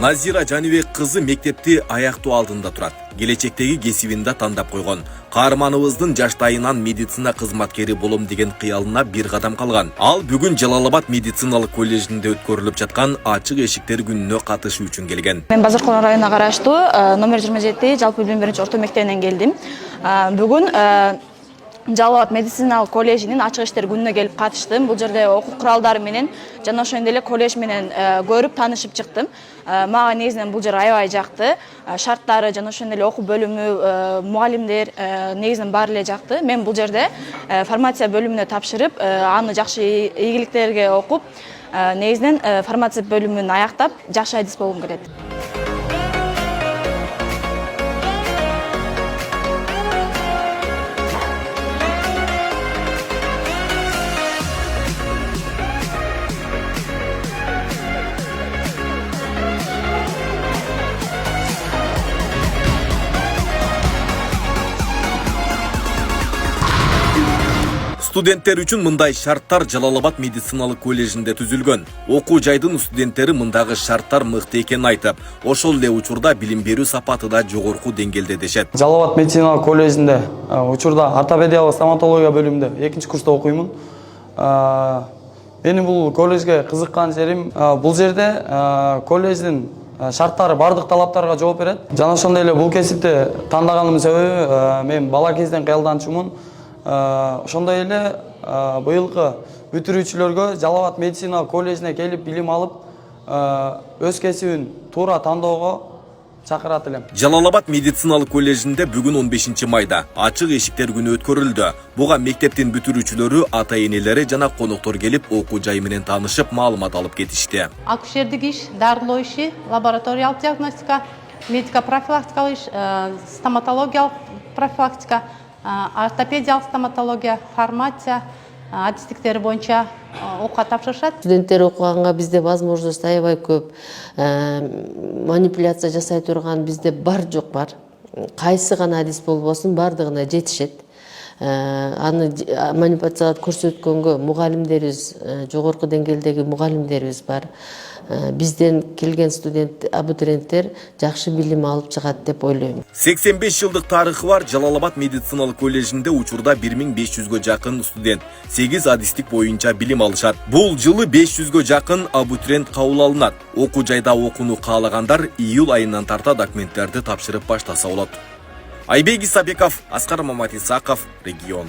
Назира Жаныбек кызы мектепти аяктоо алдында турат. Келечектеги кесибинде тандап койгон. Каарманыбыздын жаштайынан медицина кызматкери болом деген кыялына бир кадам калган. Ал бүгүн Жалал-Абад медициналык коллежинде өткөрүлүп жаткан ачык эшиктер күнүнө катышуу үчүн келген. Мен Базаркулуу районуна караштуу номер 27 жалпы билим берүүчү орто мектебинен келдим. Бүгүн Жалал-Абад медициналык коллежинин ачык иштер күнүнө келип катыштым. Бул жерде окуу куралдары менен жана ошондой эле коллеж менен көрүп таанышып чыктым. Мага негизинен бул жер аябай жакты. Шарттары жана ошондой эле окуу бөлүмү, мугалимдер негизинен баары эле жакты. Мен бул жерде фармация бөлүмүнө тапшырып, аны жакшы ийгиликтерге окуп, негизинен фармация бөлүмүн аяктап, жакшы адис болгум келет. Студенттер үчүн мындай шарттар Жалал-Абад медициналык коллежинде түзүлгөн. Окуу жайдын студенттери мындагы шарттар мыкты экенин айтып, ошол эле учурда билим берүү сапаты да жогорку деңгээлде дешет. Жалал-Абад медициналык коллежинде учурда ортопедиялык стоматология бөлүмүндө 2-курста окуймун. Менин бул коллежге кызыккан жерим бул жерде коллеждин шарттары бардык талаптарга жооп берет. Жана ошондой эле бул кесипти тандаганымдын себеби мен бала кезден кыялданчумун. Ошондой эле быйылкы бүтүрүүчүлөргө Жалал-Абад медициналык коллежине келип билим алып, өз кесибин туура тандоого чакырат элем. Жалал-Абад медициналык коллежинде бүгүн 15 майда ачык эшиктер күнү өткөрүлдү. Буга мектептин бүтүрүүчүлөрү, ата-энелери жана коноктор келип, окуу жай менен таанышып, маалымат алып кетишти. Акушердик иш, дарылоо иши, лабораториялык диагностика, медико-профилактикалык иш, стоматологиялык профилактика, ортопедиялык стоматология, фармация адистиктери боюнча окууга тапшырышат. Студенттер окуганга бизде возможность аябай көп. Манипуляция жасай турган бизде бар жок бар. Кайсы гана адис болбосун бардыгына жетишет. Аны манипуляция көрсөткөнгө мугалимдерибиз, жогорку деңгээлдеги мугалимдерибиз бар. Бизден келген студент, абитуриенттер жакшы билим алып чыгат деп ойлойм. 85 жылдык тарыхы бар Жалал-Абад медициналык коллежинде учурда 1500гө жакын студент 8 адистик боюнча билим алышат. Бул жылы 500гө жакын абитуриент кабыл алынат. Окуу жайда окууну каалагандар июль айынан тарта документтерди тапшырып баштаса болот. Айбек Исабеков, Аскар Маматисаков, Регион.